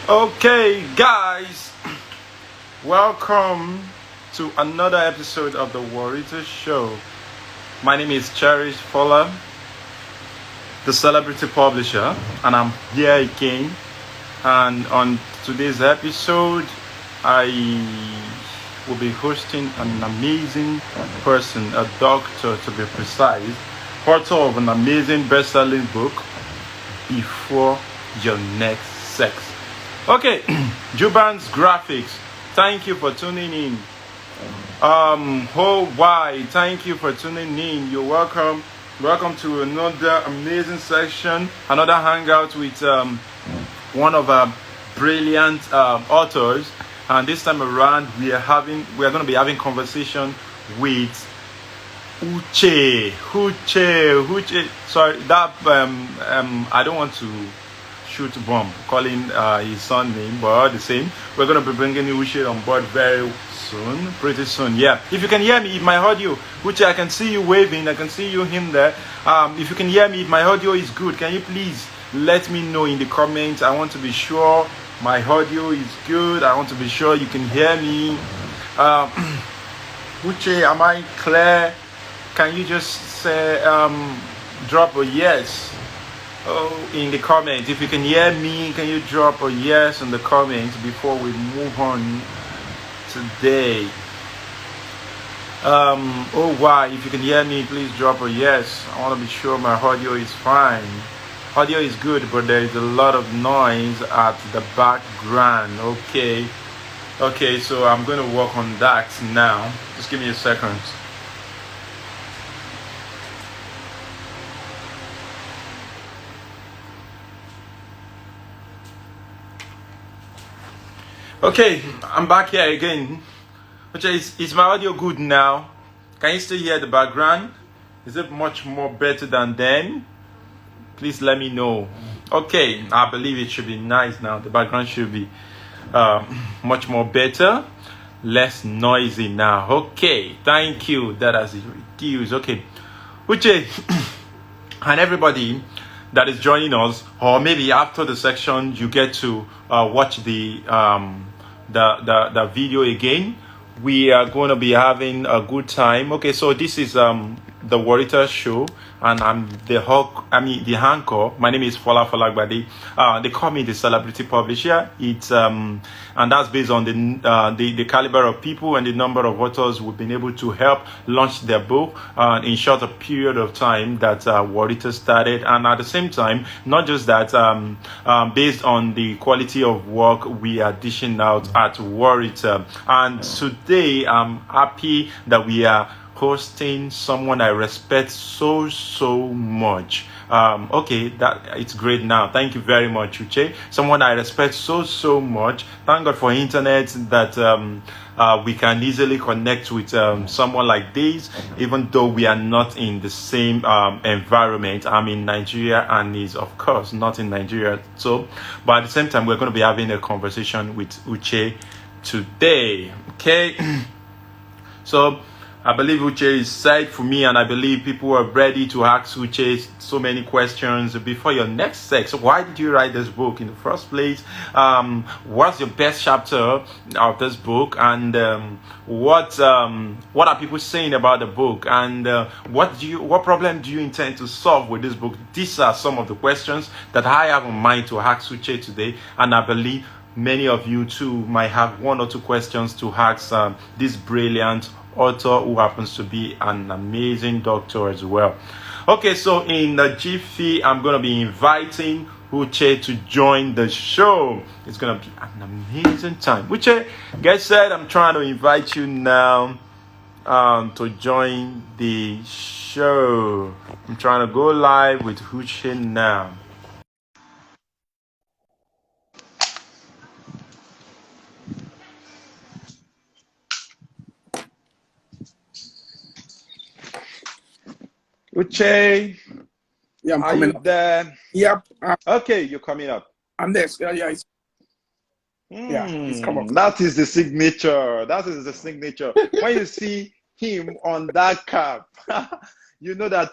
Okay, guys, welcome to another episode of the Worital Show. My name is Cherish Fuller, the celebrity publisher, and I'm here again. And on today's episode, I will be hosting an amazing person, a doctor to be precise, author of an amazing best-selling book, Before Your Next Sex. Okay, Juban's Graphics, thank you for tuning in. Why? Thank you for tuning in. You're welcome. Welcome to another amazing section, another hangout with one of our brilliant authors. And this time around, we are going to be having conversation with Uche. Sorry, that I don't want to shoot bomb calling his son name, but all the same, we're going to be bringing Uche on board very soon, pretty soon. Yeah, if you can hear me, if my audio, Uche, I can see you waving, I can see you him there. If you can hear me, if my audio is good, can you please let me know in the comments? I want to be sure my audio is good. I want to be sure you can hear me. Uche, am I clear? Can you just say drop a yes in the comment? If you can hear me, can you drop a yes in the comments before we move on today? Why? If you can hear me, please drop a yes. I want to be sure my audio is fine. Audio is good, but there is a lot of noise at the background. Okay, so I'm going to work on that now. Just give me a second. Okay, I'm back here again. Okay, is my audio good now? Can you still hear the background? Is it much more better than then? Please let me know. Okay, I believe it should be nice now. The background should be much more better, less noisy now. Okay, thank you. That has reduced. Okay, Uche and everybody that is joining us, or maybe after the section you get to watch the video again. We are going to be having a good time. Okay, so this is the Worital Show, and I'm the anchor. My name is Fola Falagbade. They call me the celebrity publisher. It's and that's based on the caliber of people and the number of authors we've been able to help launch their book in short a period of time that Worital started. And at the same time, not just that, based on the quality of work we are dishing out at Worital. And today I'm happy that we are hosting someone I respect so much. Okay, that it's great now. Thank you very much, Uche. Someone I respect so much. Thank God for internet that we can easily connect with someone like this, even though we are not in the same environment. I'm in Nigeria and he's of course not in Nigeria. So, but at the same time, we're going to be having a conversation with Uche today. Okay, so I believe Uche is set for me, and I believe people are ready to ask Uche so many questions. Before Your Next Sex, why did you write this book in the first place? What's your best chapter of this book? And what are people saying about the book? And what problem do you intend to solve with this book? These are some of the questions that I have in mind to ask Uche today, and I believe many of you too might have one or two questions to ask this brilliant author who happens to be an amazing doctor as well. Okay, so in the jiffy, I'm going to be inviting Uche to join the show. It's going to be an amazing time. Uche, get set. I'm trying to invite you now to join the show. I'm trying to go live with Uche now. Uche, yeah, I'm are coming you up. there? Yep. Okay, you're coming up. I'm there. Yeah, he's come up. That is the signature. That is the signature. When you see him on that cap, you know that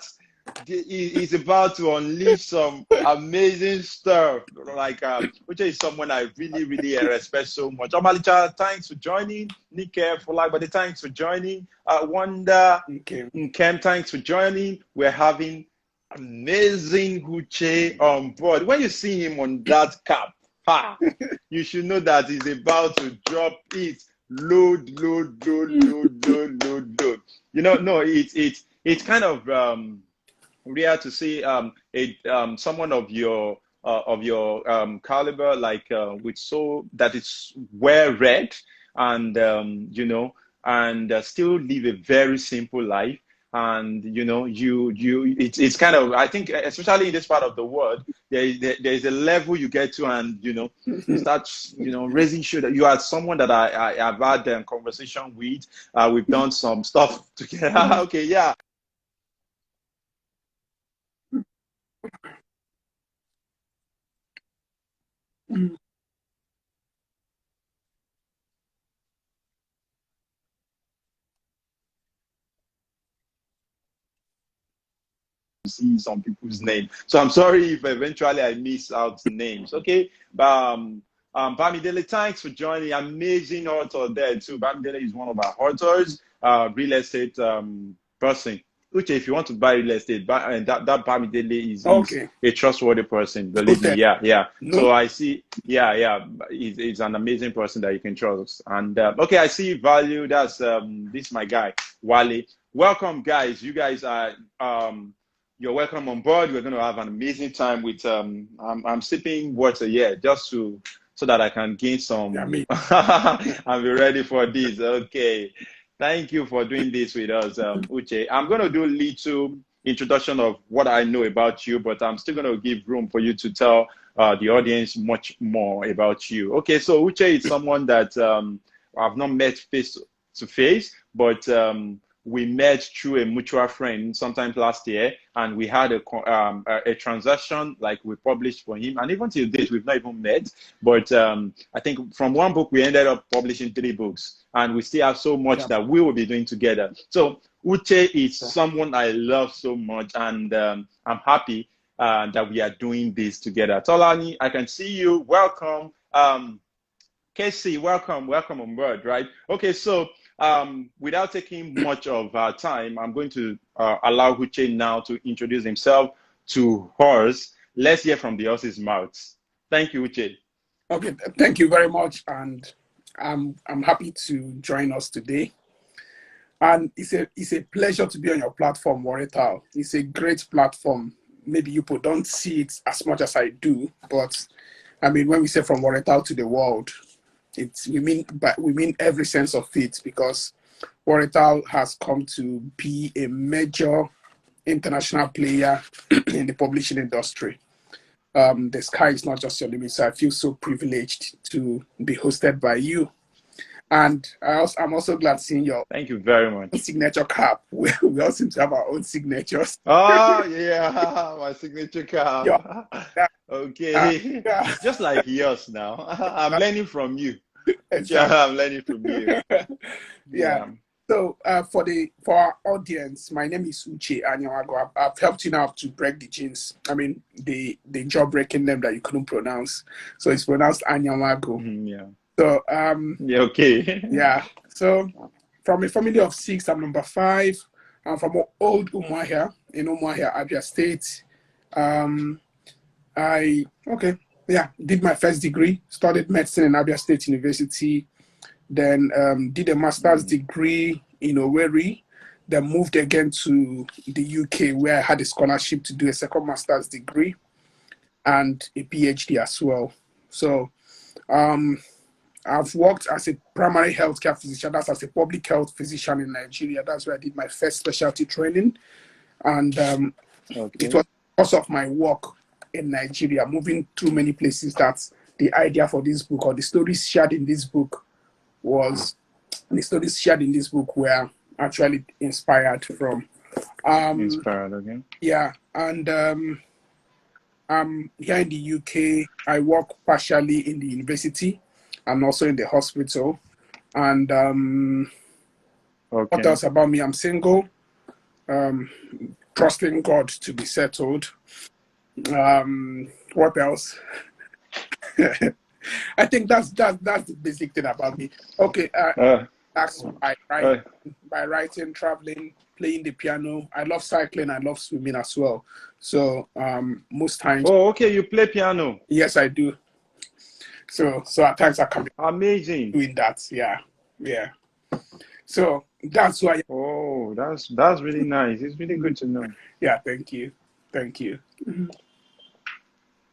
he's about to unleash some amazing stuff. Like, Uche is someone I really, really respect so much. Omalicha, thanks for joining. Nike, for like, but thanks for joining. Wanda, Okay. Nkem, thanks for joining. We're having amazing Uche on board. When you see him on that cap, ha, you should know that he's about to drop it. Load, load, load, load, load, load, load. No, it's kind of rare to see someone of your caliber, like with so that it's well read, and and still live a very simple life. And it's kind of, I think, especially in this part of the world, there's a level you get to, and you start raising shoulder. You are someone that I've had a conversation with. We've done some stuff together. Okay, yeah. See some people's name. So I'm sorry if eventually I miss out names. Okay. Bamidele, thanks for joining. Amazing author there too. Bamidele is one of our authors, real estate person. Uche, if you want to buy real estate, and that Bamidele is Okay. a trustworthy person. Believe me. Okay. Yeah, yeah. No. So I see. Yeah, yeah. He's an amazing person that you can trust. And okay, I see value. That's this is my guy, Wale. Welcome, guys. You guys are you're welcome on board. We're going to have an amazing time with I'm sipping water here just so that I can gain some and be ready for this. Okay. Thank you for doing this with us, Uche. I'm going to do a little introduction of what I know about you, but I'm still going to give room for you to tell the audience much more about you. Okay, so Uche is someone that I've not met face to face, but we met through a mutual friend sometime last year, and we had a transaction, like we published for him. And even till date, we've not even met. But I think from one book, we ended up publishing 3 books, and we still have so much that we will be doing together. So Uche is someone I love so much, and I'm happy that we are doing this together. Tolani, I can see you. Welcome. Casey, welcome on board, right? Okay, so without taking much of our time, I'm going to allow Uche now to introduce himself to horse. Let's hear from the horse's mouth. Thank you, Uche. Okay, thank you very much, and I'm happy to join us today. And it's a pleasure to be on your platform, Worital. It's a great platform. Maybe you people don't see it as much as I do, but I mean, when we say from Worital to the world, we mean every sense of it, because Worital has come to be a major international player in the publishing industry. The sky is not just your limit, so I feel so privileged to be hosted by you. And I'm also glad seeing your thank you very much signature cap. We all seem to have our own signatures. Oh yeah, my signature cap. Yeah. Okay, just like yours now. I'm learning from you. Exactly. I'm learning from you. Yeah. So for our audience, my name is Uche Anyanwagu. I've helped you now to break the genes. I mean, the jaw-breaking name that you couldn't pronounce. So it's pronounced Anyanwagu. Yeah. So yeah, okay. Yeah. So from a family of 6, I'm number 5. I'm from old Umuahia in Umuahia, Abia State. Did my first degree, studied medicine in Abia State University, then did a master's degree in Owerri, then moved again to the UK, where I had a scholarship to do a second master's degree and a PhD as well. So I've worked as a primary healthcare physician, that's as a public health physician in Nigeria. That's where I did my first specialty training. And it was because of my work in Nigeria, moving through many places, that the idea for this book, or the stories shared in this book, were actually inspired from. Inspired, okay. Yeah, and here in the UK, I work partially in the university and also in the hospital. And what else about me? I'm single. trusting God to be settled. What else? I think that's the basic thing about me. Okay, that's by writing, traveling, playing the piano. I love cycling. I love swimming as well. So most times. Oh, okay. You play piano. Yes, I do. So at times I can be amazing doing that. Yeah. So that's why. Oh, that's really nice. It's really good to know. Yeah, thank you.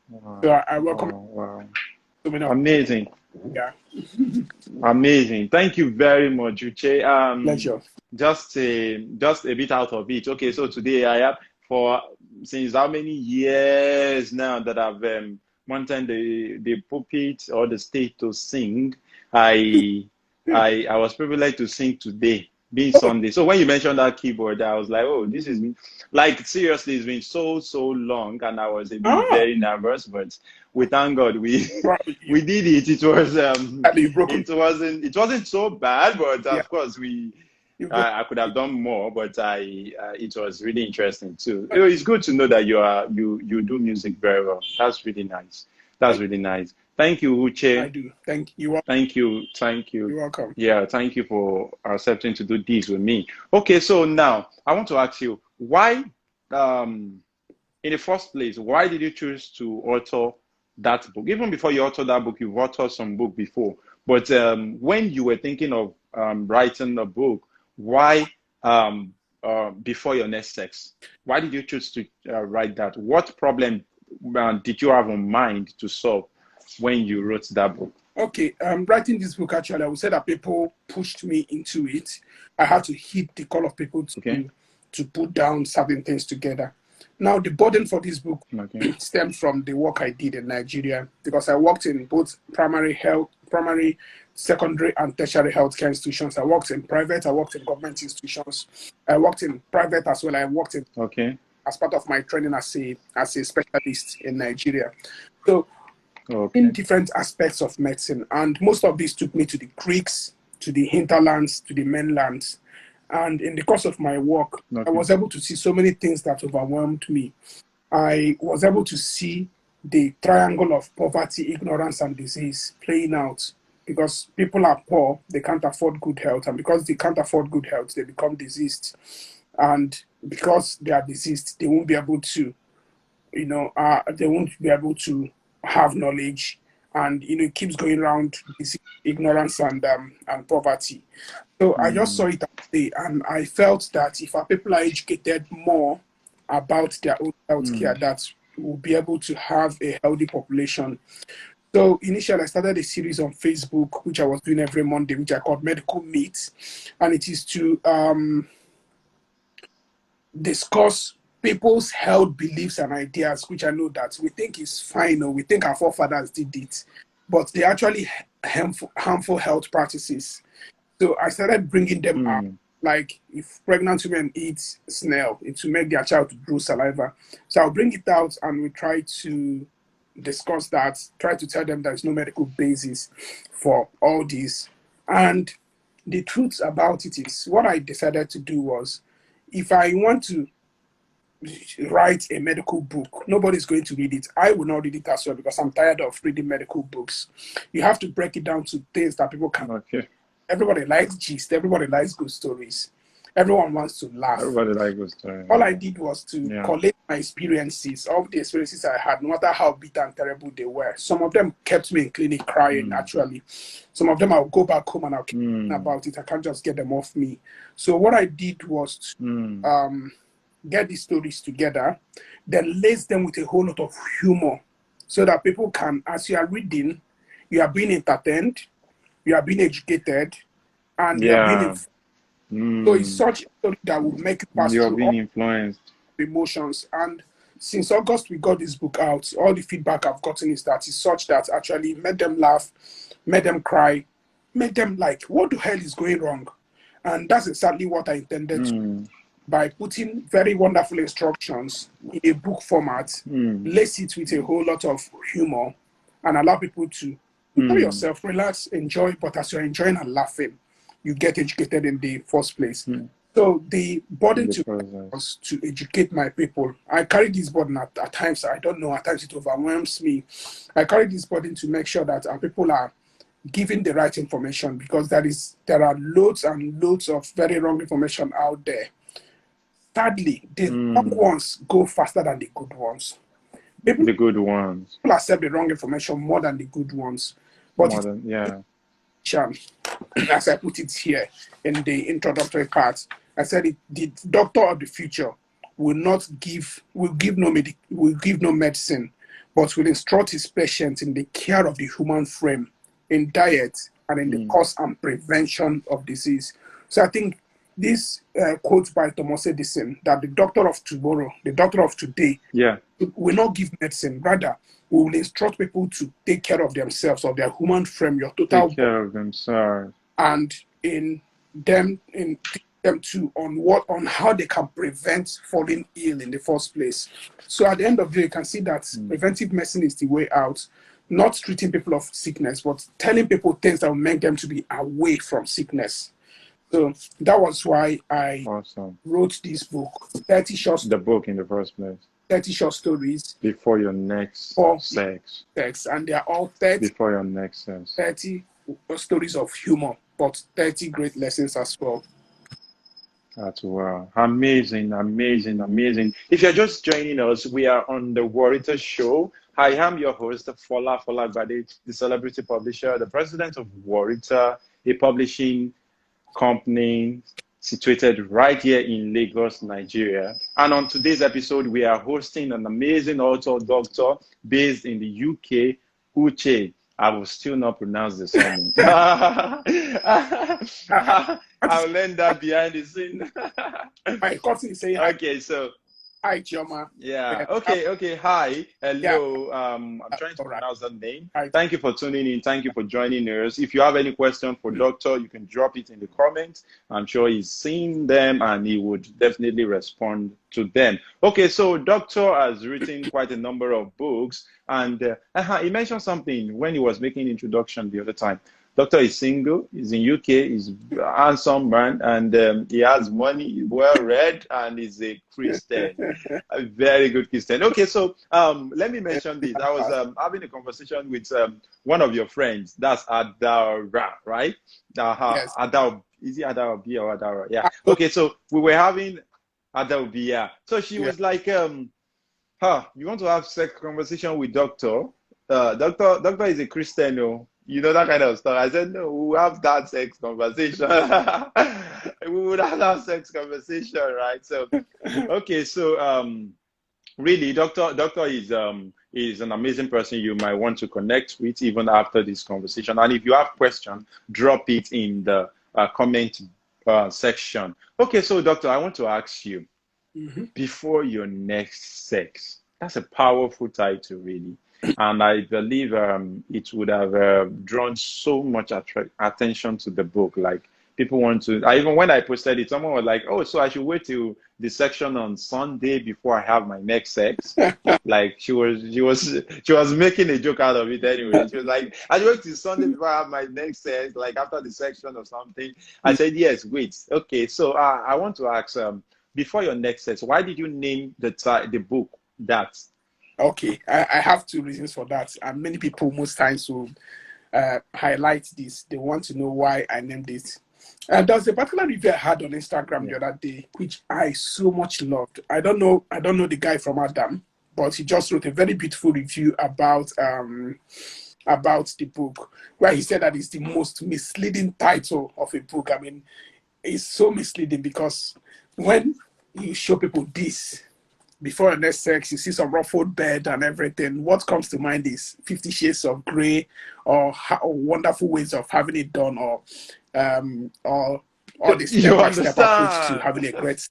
Wow. So I welcome. Wow. Wow. Amazing. Yeah. Amazing. Thank you very much, Uche. Pleasure. Just a bit out of it. Okay, so today I have since how many years now that I've wanted the pulpit or the stage to sing. I was privileged to sing today, being Sunday. So when you mentioned that keyboard, I was like, oh, this is like seriously, it's been so long, and I was a bit very nervous, but we thank God we did it. It was it wasn't so bad, but of course I could have done more, but it was really interesting too. It's good to know that you do music very well. That's really nice. Really nice. Thank you, Uche. I do. Thank you. Thank you. You're welcome. Yeah, thank you for accepting to do this with me. Okay, so now I want to ask you why, in the first place, why did you choose to author that book? Even before you authored that book, you've authored some book before. But when you were thinking of writing a book, why before your next sex? Why did you choose to write that? What problem did you have in mind to solve when you wrote that book? Okay, writing this book, actually, I would say that people pushed me into it. I had to hit the call of people to put down certain things together. Now, the burden for this book stems from the work I did in Nigeria, because I worked in both primary, secondary, and tertiary healthcare institutions. I worked in private, I worked in government institutions. I worked in private as well. I worked in as part of my training as a specialist in Nigeria. So, in different aspects of medicine, and most of these took me to the creeks, to the hinterlands, to the mainlands. And in the course of my work, I was able to see so many things that overwhelmed me. I was able to see the triangle of poverty, ignorance, and disease playing out, because people are poor, they can't afford good health, and because they can't afford good health, they become diseased. And because they are diseased, they won't be able to, they won't be able to have knowledge, and it keeps going around disease, ignorance, and poverty. So I just saw it today, and I felt that if our people are educated more about their own healthcare, that we'll be able to have a healthy population. So initially, I started a series on Facebook, which I was doing every Monday, which I called Medical Meets, and it is to discuss people's held beliefs and ideas, which I know that we think is fine, or we think our forefathers did it, but they actually harmful health practices. So I started bringing them up, like if pregnant women eat snail, it will make their child to grow saliva. So I'll bring it out, and we try to discuss that, try to tell them there's no medical basis for all this. And the truth about it is, what I decided to do was, if I want to write a medical book, nobody's going to read it. I will not read it as well, because I'm tired of reading medical books. You have to break it down to things that people can. Everybody likes gist. Everybody likes good stories. Everyone wants to laugh. Everybody likes good stories. All I did was to collect my experiences, all the experiences I had, no matter how bitter and terrible they were. Some of them kept me in clinic crying, actually. Some of them I'll go back home and I'll keep about it. I can't just get them off me. So what I did was to get these stories together, then lace them with a whole lot of humor, so that people can, as you are reading, you are being entertained, you are being educated, and you are being informed. So it's such a story that will make you pass through being influenced emotions. And since August we got this book out, all the feedback I've gotten is that it's such that actually made them laugh, made them cry, made them like, what the hell is going wrong? And that's exactly what I intended to, by putting very wonderful instructions in a book format, lace it with a whole lot of humor, and allow people to enjoy yourself, relax, enjoy. But as you're enjoying and laughing, you get educated in the first place. So the burden in the to process. was to educate my people. I carry this burden at times. I don't know. At times it overwhelms me. I carry this burden to make sure that our people are given the right information, because there are loads and loads of very wrong information out there. Sadly, the wrong ones go faster than the good ones. People The good ones. accept the wrong information more than the good ones. But More it's, than, yeah. as I put it here in the introductory part, I said the doctor of the future will give no medicine, but will instruct his patients in the care of the human frame, in diet, and in the cause and prevention of disease. So I think this quote by Thomas Edison, that the doctor of tomorrow, the doctor of today, Yeah. will not give medicine. Rather, we will instruct people to take care of themselves, of their human frame, your total Take care of themselves. and in them to on how they can prevent falling ill in the first place. So at the end of the day, you can see that preventive medicine is the way out, not treating people of sickness, but telling people things that will make them to be away from sickness. So that was why I Awesome. wrote this book, 30 short, The book in the first place. 30 short stories Before your next for sex. sex, and they are all 30 Before your next sex. stories of humor, but 30 great lessons as well. That's wow. Amazing, amazing, amazing. If you're just joining us, we are on the Worital Show. I am your host, Fola Gbade, the celebrity publisher, the president of Worital, a publishing company situated right here in Lagos, Nigeria. And on today's episode, we are hosting an amazing author doctor based in the UK, Uche. I will still not pronounce the surname. I'll learn that behind the scene. My cousin is saying, Okay, so hi, Chioma. yeah. Okay. Hi. Hello. Yeah. I'm trying to pronounce that name. Right. Thank you for tuning in. Thank you for joining us. If you have any question for Doctor, you can drop it in the comments. I'm sure he's seen them and he would definitely respond to them. Okay, so Doctor has written quite a number of books, and he mentioned something when he was making introduction the other time. Doctor is single, he's in UK, he's a handsome man, and he has money, well read, and he's a Christian, a very good Christian. Okay, so let me mention this. I was having a conversation with one of your friends, that's Adara, right? Yes. Adara, is it Adara B or Adara? Yeah. Okay, so we were having Adara B, yeah. So she was like, you want to have sex conversation with Doctor? Doctor is a Christian, no? You know, that kind of stuff. I said, no, we'll have that sex conversation. We would have that sex conversation, right? So, okay, so really, Doctor is an amazing person you might want to connect with even after this conversation. And if you have questions, drop it in the comment section. Okay, so Doctor, I want to ask you, before your next sex. That's a powerful title, really. And I believe it would have drawn so much attention to the book. Like, people want to, even when I posted it, someone was like, oh, so I should wait till the section on Sunday before I have my next sex. Like, she was making a joke out of it anyway. She was like, I should wait till Sunday before I have my next sex, like after the section or something. I said, yes, wait. Okay, so I want to ask, before your next sex, why did you name the book that? Okay, I have two reasons for that. And many people most times will highlight this. They want to know why I named it. There was a particular review I had on Instagram the other day, which I so much loved. I don't know the guy from Adam, but he just wrote a very beautiful review about the book, where he said that it's the most misleading title of a book. I mean, it's so misleading because when you show people this before your next sex, you see some ruffled bed and everything, what comes to mind is 50 Shades of Grey, or wonderful ways of having it done, or the step-by-step approach to having a great.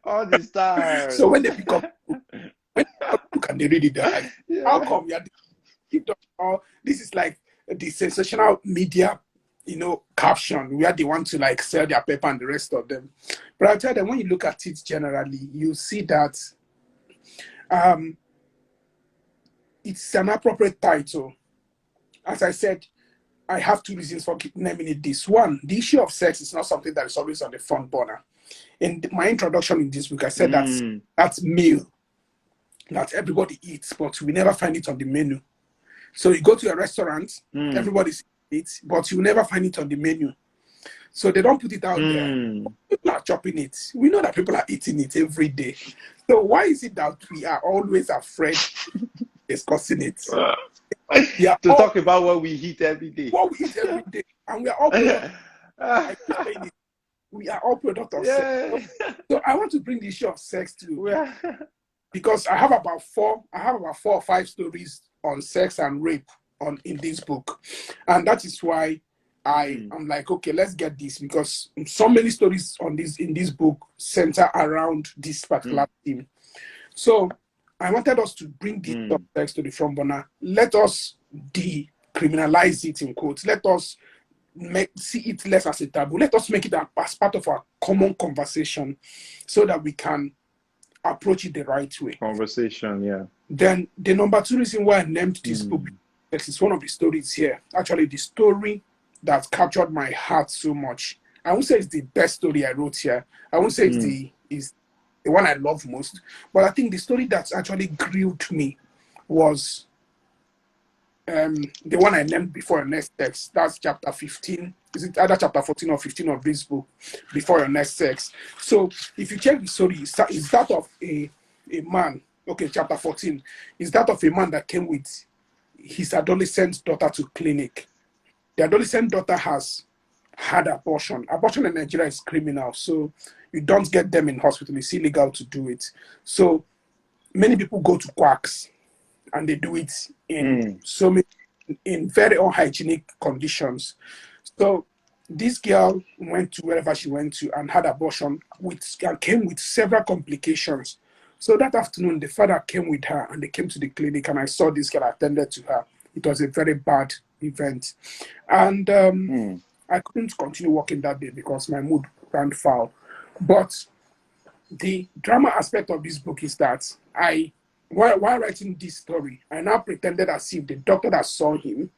All the stars. So when they pick up, and they read it, they're like, how come this is like the sensational media, caption where they want to like sell their paper and the rest of them. But I'll tell them, when you look at it generally, you see that it's an appropriate title. As I said, I have two reasons for naming it this. One, the issue of sex is not something that is always on the front burner. In my introduction in this book, I said that's meal that everybody eats, but we never find it on the menu. So you go to a restaurant, everybody eats, but you never find it on the menu. So they don't put it out there. People are chopping it. We know that people are eating it every day. So why is it that we are always afraid discussing it? To talk about what we eat every day. What we eat every day. And we are all product. I keep saying it. We are all product of sex. So I want to bring the issue of sex to because I have about four or five stories on sex and rape in this book. And that is why I'm like, okay, let's get this, because so many stories in this book center around this particular theme. So I wanted us to bring this subtext to the front burner. Let us decriminalize it, in quotes. Let us see it less as a taboo. Let us make it as part of our common conversation so that we can approach it the right way. Conversation, yeah. Then the number two reason why I named this book is one of the stories here. Actually, the story that captured my heart so much. I won't say it's the best story I wrote here. I won't say it's the one I love most. But I think the story that actually grilled me was the one I named before your next text. That's chapter 15. Is it either chapter 14 or 15 of this book, Before Your Next Sex? So if you check the story, it's that of a man. Okay, chapter 14 is that of a man that came with his adolescent daughter to clinic. The adolescent daughter has had abortion. Abortion in Nigeria is criminal, so you don't get them in hospital. It's illegal to do it. So many people go to quacks, and they do it in in very unhygienic conditions. So this girl went to wherever she went to and had abortion, and came with several complications. So that afternoon, the father came with her, and they came to the clinic, and I saw this girl attended to her. It was a very bad event. And I couldn't continue working that day because my mood ran foul. But the drama aspect of this book is that while writing this story, I now pretended as if the doctor that saw him,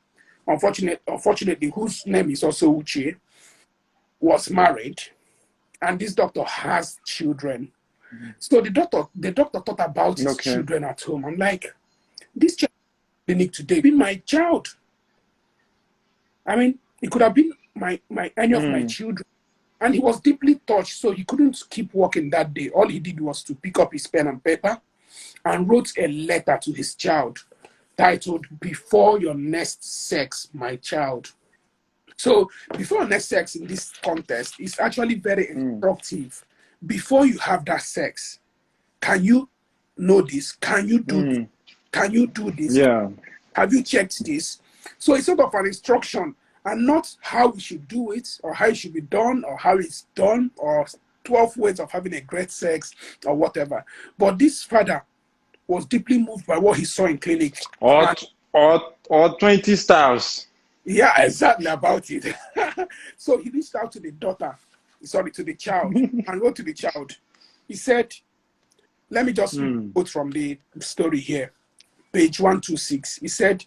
unfortunately, whose name is also Uche, was married, and this doctor has children. So the doctor thought about his children at home. I'm like, this child clinic today be my child. I mean, it could have been any of my children. And he was deeply touched, so he couldn't keep working that day. All he did was to pick up his pen and paper and wrote a letter to his child titled, Before Your Next Sex, My Child. So Before Your Next Sex in this context is actually very instructive. Before you have that sex, can you know this? Can you do this? Can you do this? Yeah. Have you checked this? So it's sort of an instruction, and not how we should do it, or how it should be done, or how it's done, or 12 ways of having a great sex, or whatever. But this father was deeply moved by what he saw in clinic. Or 20 stars. Yeah, exactly about it. So he reached out to the child, and wrote to the child. He said, let me just quote from the story here, page 126. He said,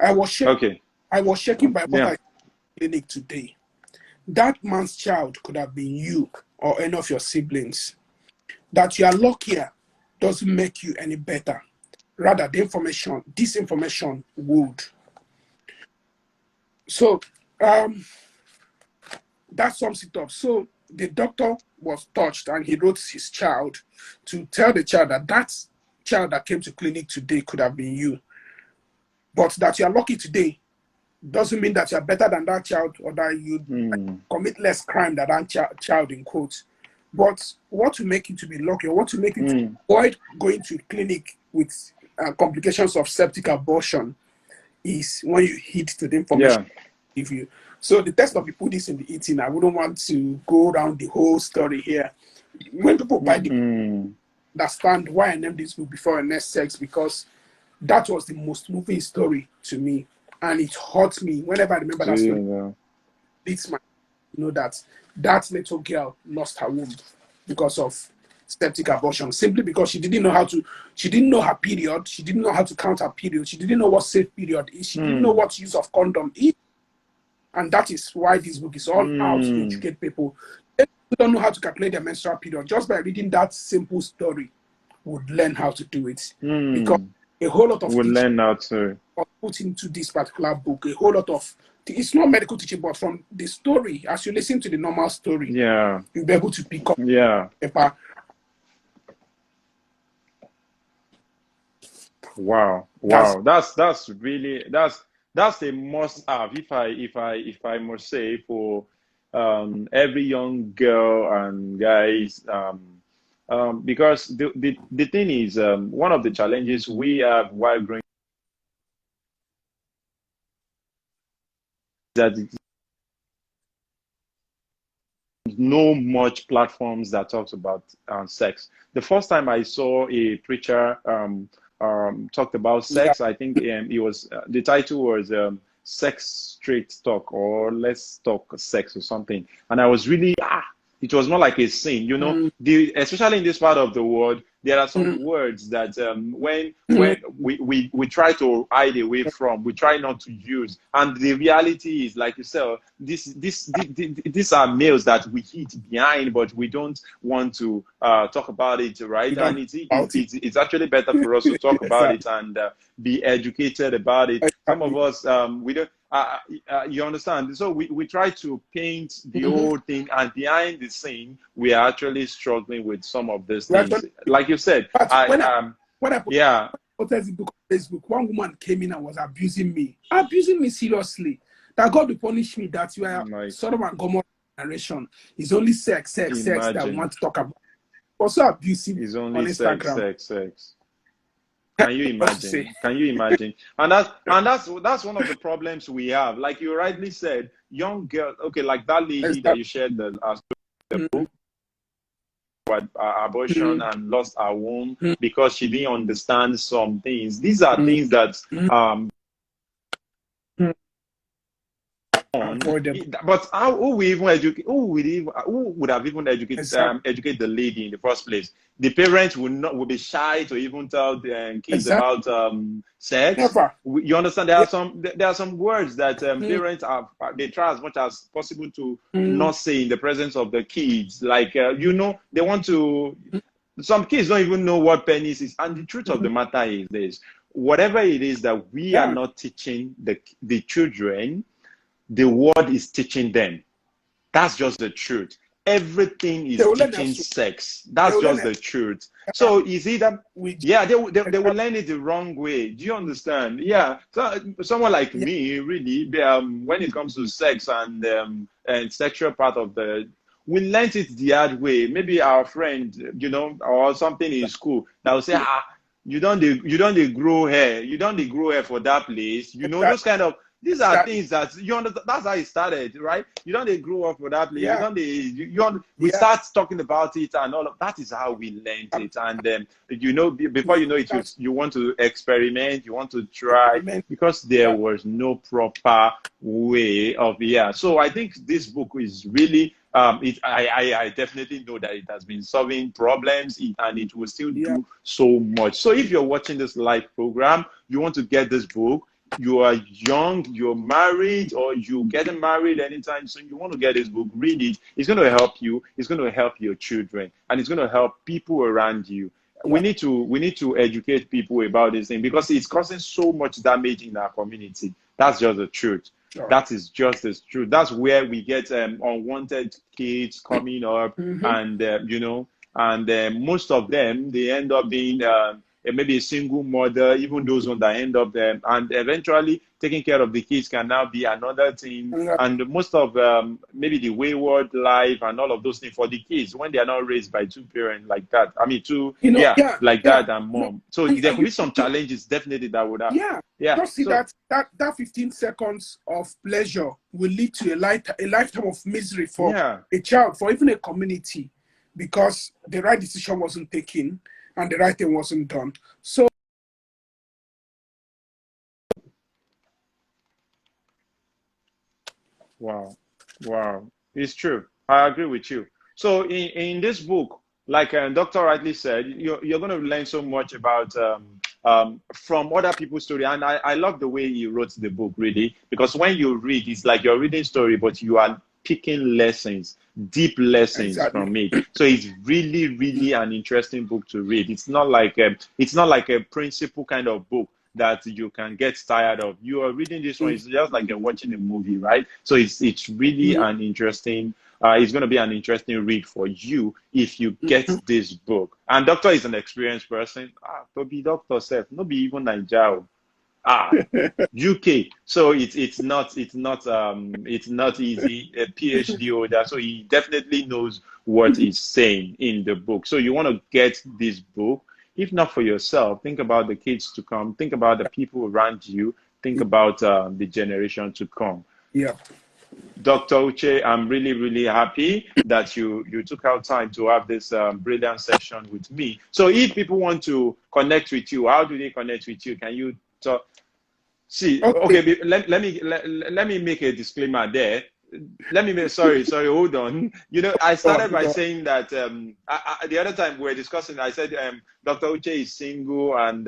I was shaken by what I saw in clinic today. That man's child could have been you or any of your siblings. That you are luckier doesn't make you any better. Rather, this information would. So that sums it up. So the doctor was touched, and he wrote his child to tell the child that child that came to clinic today could have been you. But that you are lucky today doesn't mean that you are better than that child, or that you commit less crime than that child, in quotes. But what will make you to be lucky, or what will make you to avoid going to clinic with complications of septic abortion, is when you heed to the information they give you. So the text of we put this in the eating. I wouldn't want to go around the whole story here. When people buy the understand why I named this book Before Your Next Sex, because that was the most moving story to me, and it hurt me whenever I remember that story. It's my, that little girl lost her womb because of septic abortion, simply because she didn't know her period, she didn't know how to count her period, she didn't know what safe period is, she didn't know what use of condom is. And that is why this book is all out to educate people. If people don't know how to calculate their menstrual period, just by reading that simple story, would learn how to do it. Because a whole lot of Would teaching learn how to was put into this particular book. A whole lot of, it's not medical teaching, but from the story, as you listen to the normal story, yeah, you'll be able to pick up yeah. paper. Wow, wow. That's really that's a must have if I must say for every young girl and guys because the thing is one of the challenges we have while growing that no much platforms that talks about sex. The first time I saw a preacher talked about Yeah. sex, I think it was the title was "Sex Straight Talk" or "Let's Talk Sex" or something, and I was really it was not like a sin, you know. Especially in this part of the world, there are some words that when we try to hide away from, we try not to use, and the reality is, like you said, these are males that we hid behind, but we don't want to talk about it, right? And it's actually better for us to talk about it and be educated about it. Some of us we don't. You understand? So we try to paint the whole thing, and behind the scene, we are actually struggling with some of these things. Like you said, when I posted the book on Facebook, one woman came in and was abusing me seriously. That God will punish me. That you are Sodom and Gomorrah generation. It's only sex that we want to talk about. Also abusive on Instagram. Sex. Can you imagine? Can you imagine? And that's one of the problems we have. Like you rightly said, young girl. Okay, like that lady that you shared the book about abortion and lost her womb because she didn't understand some things. These are things that but who will even educate? Who would have even educate the lady in the first place? The parents would be shy to even tell the kids about sex. Never. You understand? There are some words that parents they try as much as possible to not say in the presence of the kids. Like you know, they want to. Some kids don't even know what penis is, and the truth of the matter is this: whatever it is that we are not teaching the children, the word is teaching them. That's just the truth. Everything is teaching sex. That's just the truth. So is it that they will learn it the wrong way. Do you understand? Yeah. So someone like me, really, when it comes to sex and sexual part of we learned it the hard way. Maybe our friend, you know, or something in school that will say, you don't grow hair. You don't grow hair for that place. You know, those kind of. These are things that you understand. That's how it started, right? You don't grow up for that place. We start talking about it and all of that is how we learned it. And you know, before you know it, you want to experiment, you want to try because there was no proper way of So I think this book is really I definitely know that it has been solving problems and it will still do so much. So if you're watching this live program, you want to get this book. You are young, you're married, or you're getting married anytime soon, you want to get this book, read it. It's going to help you. It's going to help your children, and it's going to help people around you. We need to educate people about this thing because it's causing so much damage in our community. That's just the truth. That is just the truth. That's where we get unwanted kids coming up, and you know, and most of them they end up being. Maybe a single mother, even those ones that end up there, and eventually taking care of the kids can now be another thing. And most of maybe the wayward life and all of those things for the kids when they are not raised by two parents like that. I mean, dad and mom. So there could be some challenges definitely that would have. Just see that 15 seconds of pleasure will lead to a lifetime of misery for a child, for even a community, because the right decision wasn't taken. And the right thing wasn't done. So, wow, it's true. I agree with you. So, in this book, like Dr. rightly said, you're going to learn so much about from other people's story. And I love the way he wrote the book, really, because when you read, it's like you're reading story, but you are picking lessons, deep lessons Exactly. from it. So it's really, really an interesting book to read. It's not like a principle kind of book that you can get tired of. You are reading this one, it's just like you're watching a movie, right? So it's really an interesting. It's going to be an interesting read for you if you get this book. And Doctor is an experienced person. To be Doctor self, not be even Nigeria. UK. So it's not easy. A PhD holder, so he definitely knows what he's saying in the book. So you want to get this book, if not for yourself, think about the kids to come, think about the people around you, think about the generation to come. Yeah. Dr. Uche, I'm really, really happy that you took out time to have this brilliant session with me. So if people want to connect with you, how do they connect with you? Can you talk? See, okay, let me make a disclaimer there. Sorry, hold on. You know, I started by saying that the other time we were discussing, I said Dr. Uche is single, and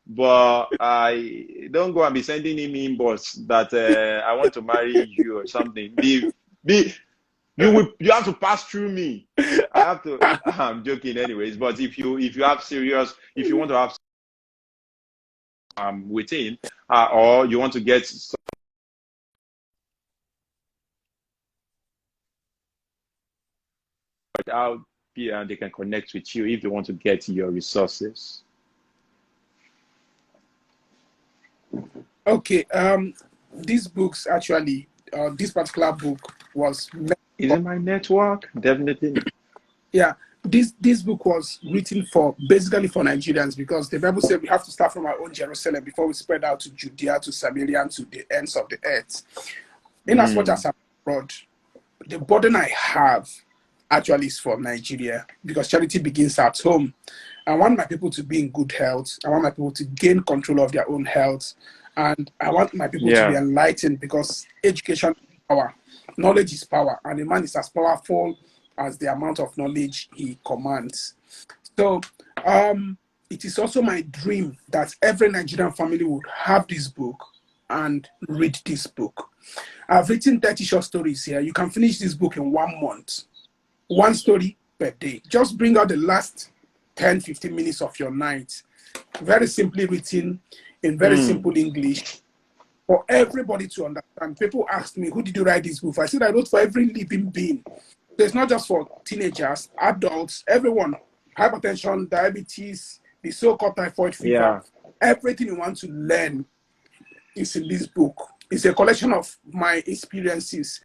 but I don't go and be sending him inbox that I want to marry you or something. You have to pass through me. I have to. I'm joking, anyways. But if you want to have within, or you want to get out here, and they can connect with you if they want to get your resources. Okay. These books actually, this particular book was. Is it my network? Definitely. Yeah. This book was written basically for Nigerians, because the Bible said we have to start from our own Jerusalem before we spread out to Judea, to Samaria, and to the ends of the earth. In as much as I'm abroad, the burden I have actually is for Nigeria, because charity begins at home. I want my people to be in good health. I want my people to gain control of their own health. And I want my people to be enlightened, because education is power. Knowledge is power. And a man is as powerful as the amount of knowledge he commands. So it is also my dream that every Nigerian family would have this book and read this book. I've written 30 short stories here. You can finish this book in 1 month. 1 story per day. Just bring out the last 10, 15 minutes of your night. Very simply written in very simple English for everybody to understand. People ask me, who did you write this book for? I said I wrote for every living being. So it's not just for teenagers, adults, everyone. Hypertension, diabetes, the so-called typhoid fever. Everything you want to learn is in this book. It's a collection of my experiences.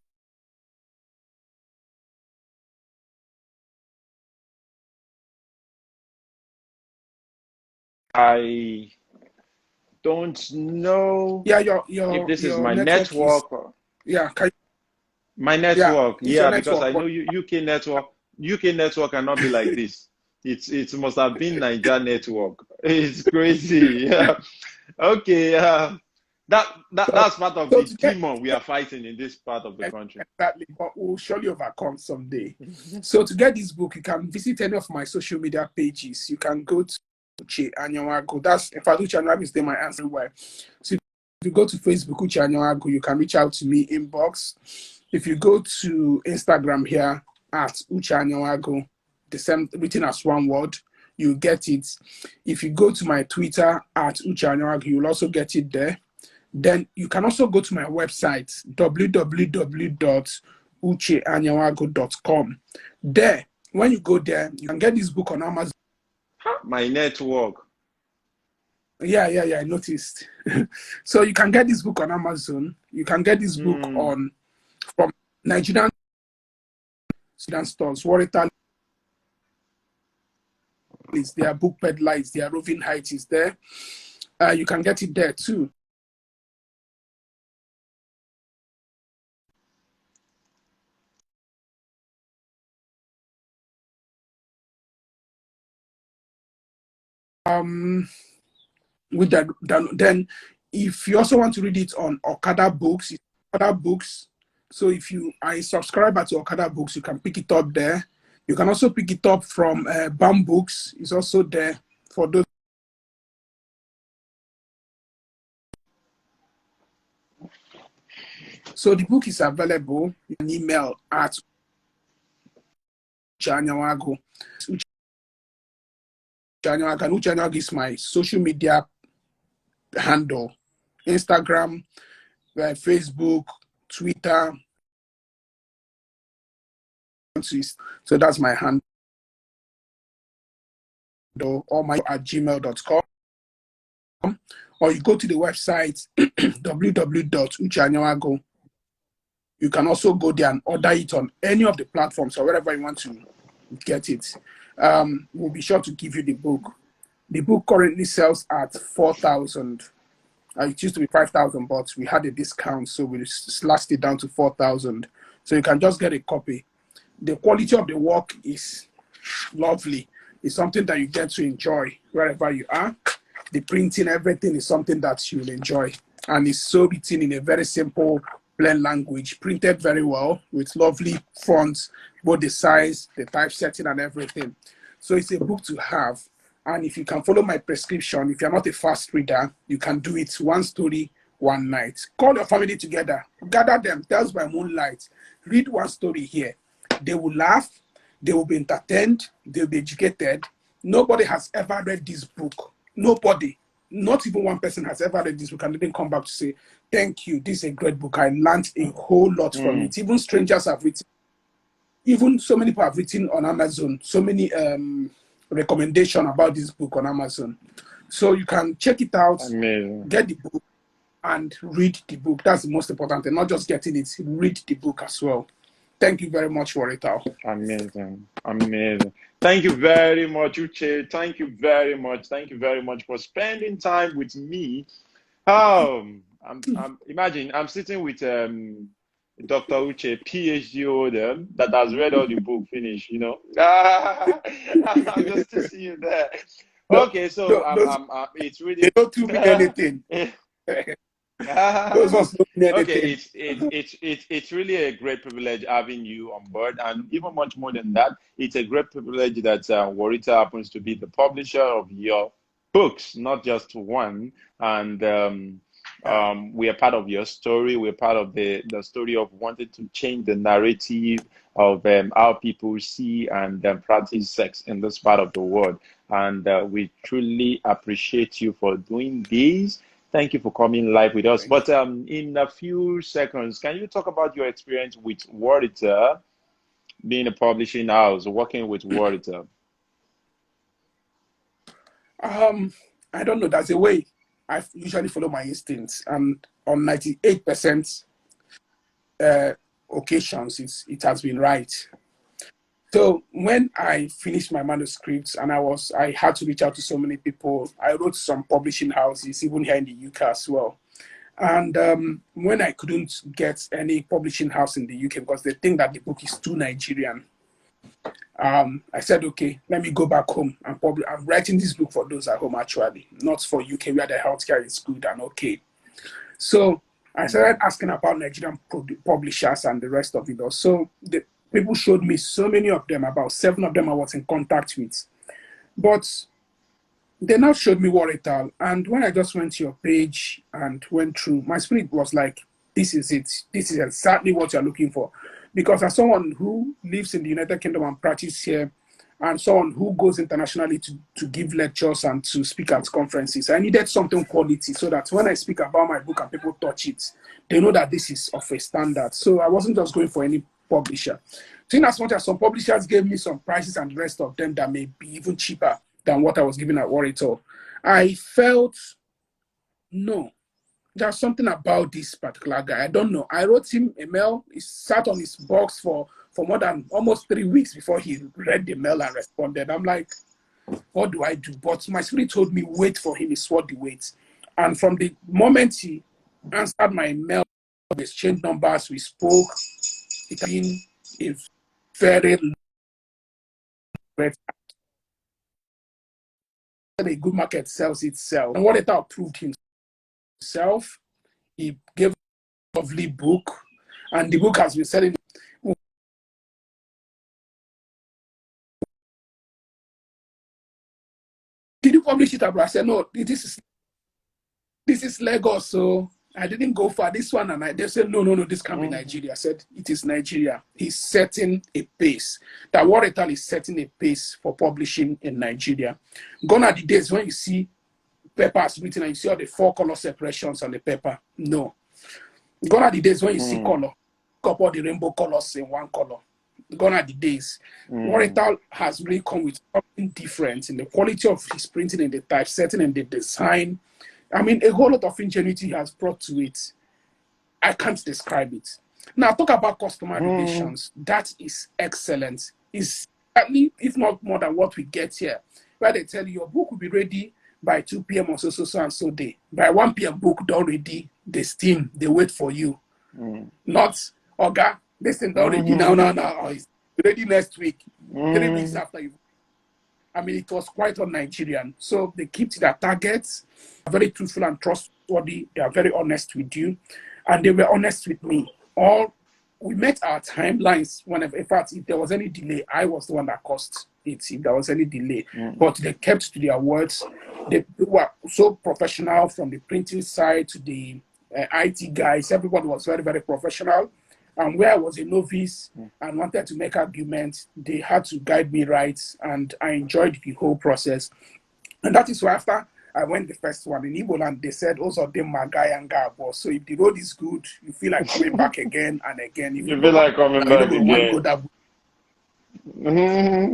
I don't know. Yeah, if this is my network. My network, because I know but UK network cannot be like this. It must have been Niger network. It's crazy. Yeah. Okay. That's part of the demon we are fighting in this part of the country. Exactly, but we'll surely overcome someday. So to get this book, you can visit any of my social media pages. You can go to Uche Anyanwagu. That's, in fact, Uche Anyanwagu is there, my answer where. So if you go to Facebook, Uche Anyanwagu, you can reach out to me, inbox. If you go to Instagram here at Uche Anyanwagu, the same written as one word, you get it. If you go to my Twitter at Uche Anyanwagu, you'll also get it there. Then you can also go to my website, www.ucheanyanwagu.com. There, when you go there, you can get this book on Amazon. My network. Yeah, I noticed. So you can get this book on Amazon. You can get this book from Nigerian stores. Worital is there, Book Peddler is there, Roving Heights is there. You can get it there too. With that, then if you also want to read it on Okada Books, so if you are a subscriber to Okada Books, you can pick it up there. You can also pick it up from BAM Books. It's also there for those So the book is available. You can email at Uche Anyanwagu. Uche Anyanwagu. And Uche Anyanwagu is my social media handle. Instagram, Facebook, Twitter. So that's my handle. Or my at gmail.com. Or you go to the website www.ucheanyanwagu. You can also go there and order it on any of the platforms or wherever you want to get it. We'll be sure to give you the book. The book currently sells at 4,000. It used to be 5,000, but we had a discount, so we slashed it down to 4,000. So you can just get a copy. The quality of the work is lovely. It's something that you get to enjoy wherever you are. The printing, everything is something that you'll enjoy. And it's so written in a very simple, plain language, printed very well with lovely fonts, both the size, the typesetting, and everything. So it's a book to have. And if you can follow my prescription, if you're not a fast reader, you can do it one story, one night. Call your family together, gather them, Tales by Moonlight, read one story here. They will laugh, they will be entertained, they'll be educated. Nobody has ever read this book. Nobody, not even one person has ever read this book and didn't come back to say, thank you, this is a great book. I learned a whole lot from it. Even strangers have written, even so many people have written on Amazon, so many recommendation about this book on Amazon. So you can check it out, Amazing. get the book, and read the book. That's the most important thing. Not just getting it, read the book as well. Thank you very much, Worital. Amazing. Amazing. Thank you very much, Uche. Thank you very much. Thank you very much for spending time with me. Imagine I'm sitting with Dr. Uche, PhD holder, that has read all the book, finished, you know. I'm just teasing you there. Okay, so it's really they don't do me anything. Those ones don't mean anything. Okay, it's really a great privilege having you on board, and even much more than that, it's a great privilege that Worital happens to be the publisher of your books, not just one. And we are part of your story. We're part of the story of wanting to change the narrative of how people see and practice sex in this part of the world. And we truly appreciate you for doing this. Thank you for coming live with us. But in a few seconds, can you talk about your experience with Worital, being a publishing house, working with Worital? I don't know. There's a way. I usually follow my instincts, and on 98% occasions, it has been right. So when I finished my manuscripts and I had to reach out to so many people, I wrote some publishing houses, even here in the UK as well. And when I couldn't get any publishing house in the UK because they think that the book is too Nigerian, I said, okay, let me go back home. I'm writing this book for those at home, actually, not for UK where the healthcare is good and okay. So I started asking about Nigerian publishers and the rest of it. So the people showed me so many of them, about 7 of them I was in contact with. But they now showed me Worital. And when I just went to your page and went through, my spirit was like, this is it. This is exactly what you're looking for. Because as someone who lives in the United Kingdom and practices here, and someone who goes internationally to give lectures and to speak at conferences, I needed something quality so that when I speak about my book and people touch it, they know that this is of a standard. So I wasn't just going for any publisher. So in as much as some publishers gave me some prices and the rest of them that may be even cheaper than what I was given at Worital, I felt, no, there's something about this particular guy. I don't know. I wrote him a mail. He sat on his box for more than almost 3 weeks before he read the mail and responded. I'm like, what do I do? But my spirit told me, wait for him. It's worth the wait. And from the moment he answered my mail, we exchanged numbers, we spoke. It has been a very great. A good market sells itself. And Worital approved himself. He gave a lovely book, and the book has been selling. Did you publish it, Abra? I said, no, this is Lagos. So I didn't go for this one, and they said, no, this can't be Nigeria. I said, it is Nigeria. He's setting a pace. That Worital is setting a pace for publishing in Nigeria. Gone are the days when you see papers written and you see all the 4 color separations on the paper. No. Gone are the days when you see color, couple the rainbow colors in one color. Gone are the days. Worital has really come with something different in the quality of his printing and the typesetting and the design. I mean, a whole lot of ingenuity he has brought to it. I can't describe it. Now, talk about customer relations. That is excellent. It's certainly, if not more than what we get here, where they tell you your book will be ready by 2 p.m. or so and so day. By 1 p.m. book done ready, they steam, they wait for you. Not, Oga, this thing done ready now, or it's ready next week, 3 weeks after you. I mean, it was quite un-Nigerian. So they keep to their targets, very truthful and trustworthy. They are very honest with you. And they were honest with me. We met our timelines whenever, in fact, if there was any delay, I was the one that caused it, if there was any delay. But they kept to their words. They were so professional, from the printing side to the IT guys. Everybody was very, very professional. And where I was a novice and wanted to make arguments, they had to guide me right, and I enjoyed the whole process. And that is why after I went the first one in Igbo land, they said, also them my guy and Gabo. So if the road is good, you feel like coming back again and again. If you feel like coming back again.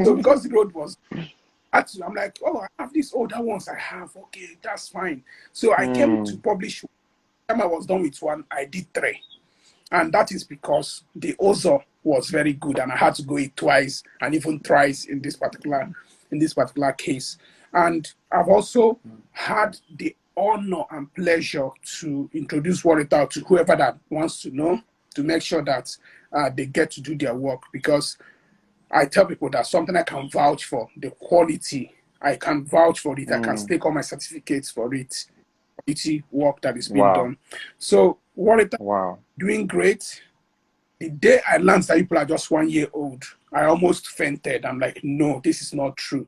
So because the road was, I'm like, oh, I have these older ones I have. Okay, that's fine. So I came to publish. By the time I was done with one, I did 3. And that is because the Ozo was very good, and I had to go it twice and even thrice in this particular case. And I've also had the honor and pleasure to introduce Worital to whoever that wants to know, to make sure that they get to do their work. Because I tell people that something I can vouch for, the quality, I can vouch for it. I can stake all my certificates for it. Quality work that is being done. So Worital doing great. The day I learned that people are just 1 year old, I almost fainted. I'm like, no, this is not true.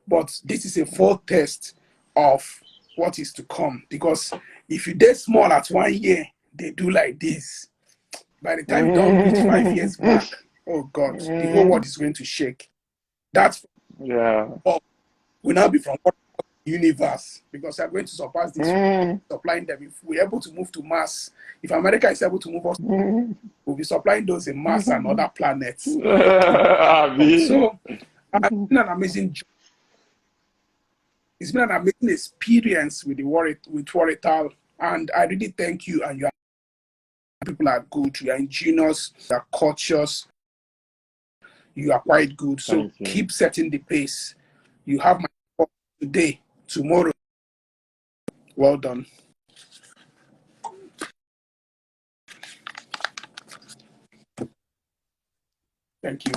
But this is a foretaste of what is to come. Because if you did small at 1 year, they do like this. By the time you don't reach 5 years back, oh God, the whole world is going to shake. That's will now be from universe, because I'm going to surpass this, supplying them. If we're able to move to Mars, if America is able to move us, we'll be supplying those in Mars and other planets. So it's been an amazing job. It's been an amazing experience with Worital, and I really thank you. And your people are good. You are ingenious. You are cautious. You are quite good. So keep setting the pace. You have my support today, tomorrow. Well done. Thank you.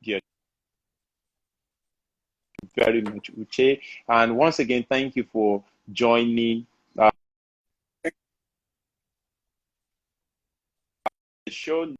Yeah, very much, Uche. And once again, thank you for joining the show.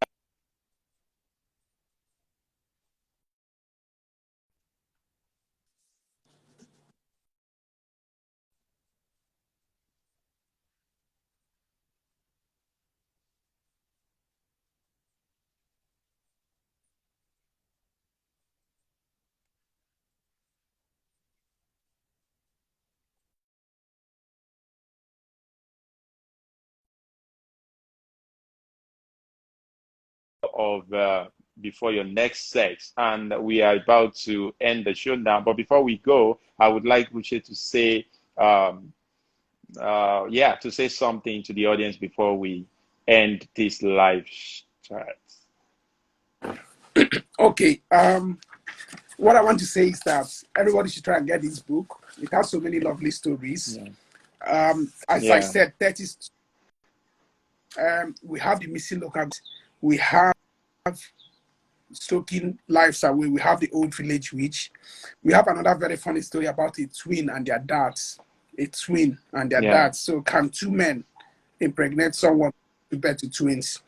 Of before your next set, and we are about to end the show now. But before we go, I would like Uche to say, to say something to the audience before we end this live chat. Okay. what I want to say is that everybody should try and get this book. It has so many lovely stories. As I said, 30. We have the missing local. We have soaking lives away. We have the old village witch. We have another very funny story about a twin and their dads. A twin and their dads. So can two men impregnate someone to bear to twins?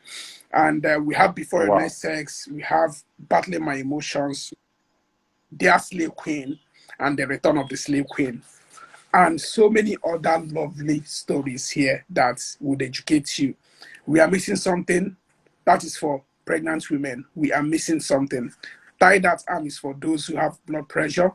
And we have before night sex. We have battling my emotions, their slave queen, and the return of the slave queen, and so many other lovely stories here that would educate you. We are missing something. That is for pregnant women. We are missing something. Tie that arm is for those who have blood pressure.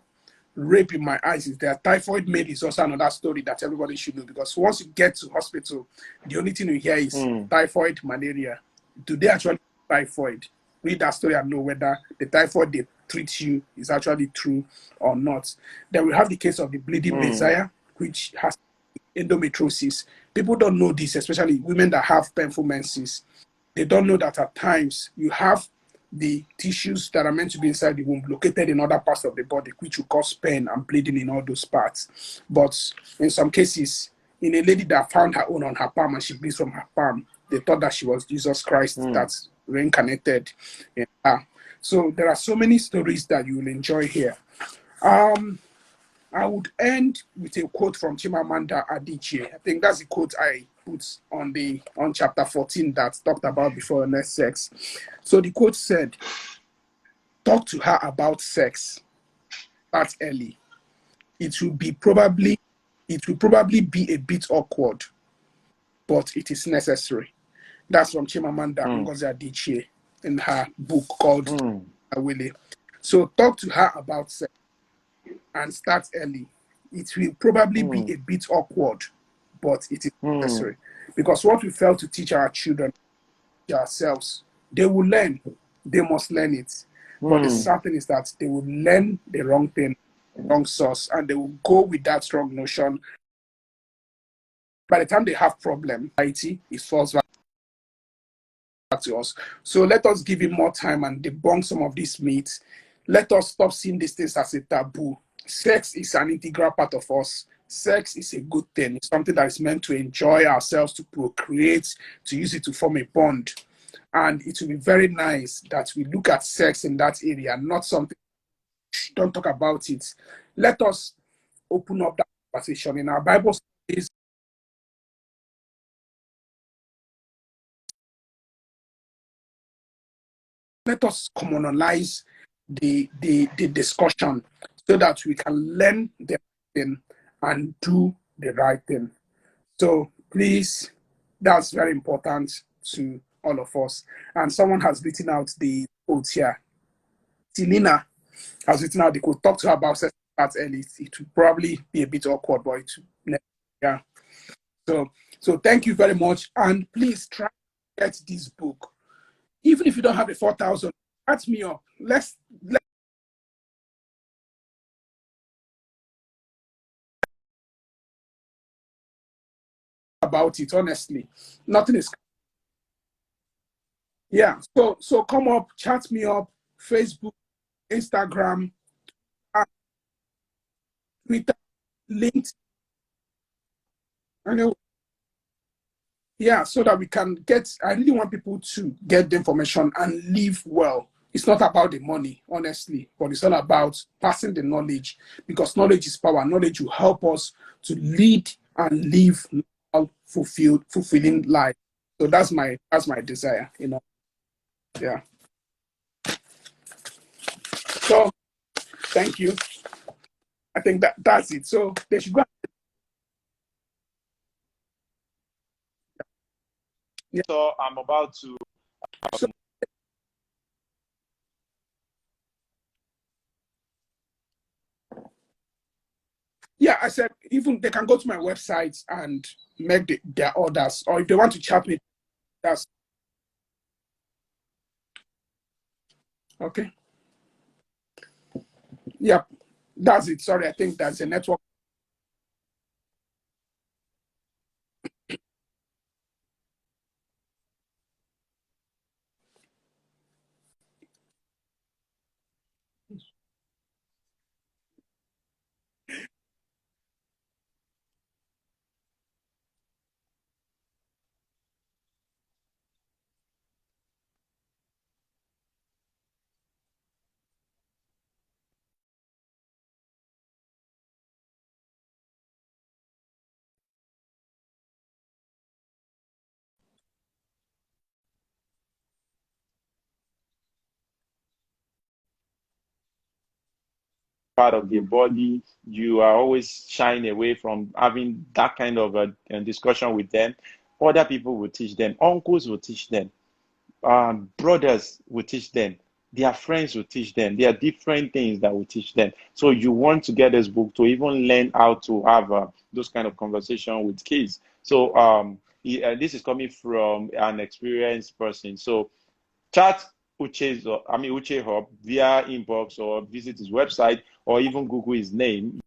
Rape in my eyes is there. Typhoid maid is also another story that everybody should know, because once you get to hospital, the only thing you hear is typhoid, malaria. Do they actually typhoid? Read that story and know whether the typhoid they treat you is actually true or not. Then we have the case of the bleeding Messiah, which has endometriosis. People don't know this, especially women that have painful menses. They don't know that at times you have the tissues that are meant to be inside the womb located in other parts of the body, which will cause pain and bleeding in all those parts. But in some cases, in a lady that found her own on her palm and she bleeds from her palm, they thought that she was Jesus Christ that's reincarnated in her. So there are so many stories that you will enjoy here. I would end with a quote from Chimamanda Adichie. I think that's the quote I put on chapter 14 that talked about before next sex. So the quote said, "Talk to her about sex. Start early. It will probably be a bit awkward, but it is necessary." That's from Chimamanda Ngozi Adichie in her book called Awele. So talk to her about sex and start early. It will probably be a bit awkward, but it is necessary. Because what we fail to teach our children, ourselves, they will learn. They must learn it. But the sad thing is that they will learn the wrong thing, wrong source, and they will go with that strong notion. By the time they have problem, it falls back to us. So let us give him more time and debunk some of these myths. Let us stop seeing these things as a taboo. Sex is an integral part of us. Sex is a good thing. It's something that is meant to enjoy ourselves, to procreate, to use it to form a bond. And it will be very nice that we look at sex in that area, not something, don't talk about it. Let us open up that conversation. In our Bible studies, let us communalize the discussion so that we can learn the right thing and do the right thing. So please, that's very important to all of us. And someone has written out the quote here. Selena has written out the quote. Talk to her about sex that early. It will probably be a bit awkward, but yeah. So thank you very much. And please try to get this book. Even if you don't have the 4,000, catch me up. Let's about it, honestly. Nothing is, yeah. So come up, chat me up, Facebook, Instagram, Twitter, LinkedIn. Anyway, yeah, so that we can get, I really want people to get the information and live well. It's not about the money, honestly, but it's all about passing the knowledge, because knowledge is power. Knowledge will help us to lead and live fulfilling life. So that's my desire, Yeah. So thank you. I think that's it. So they should go. Yeah. So I'm about to. So, yeah, I said even they can go to my website and make their orders, or if they want to chat me, that's okay. Yeah, that's it. Sorry, I think that's a network. part of their body. You are always shying away from having that kind of a discussion with them. Other people will teach them. Uncles will teach them. Brothers will teach them. Their friends will teach them. There are different things that will teach them. So you want to get this book to even learn how to have those kind of conversation with kids. So this is coming from an experienced person. So chat Uche Hub via inbox or visit his website or even Google his name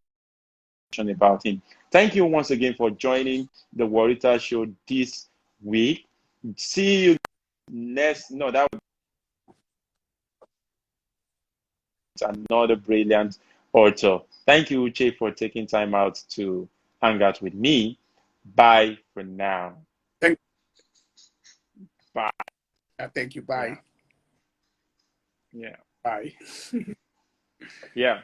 about him. Thank you once again for joining the Worital Show this week. See you next. No, that was another brilliant author. Thank you, Uche, for taking time out to hang out with me. Bye for now. Thank, Bye. thank you. Bye. Yeah. Bye. Yeah.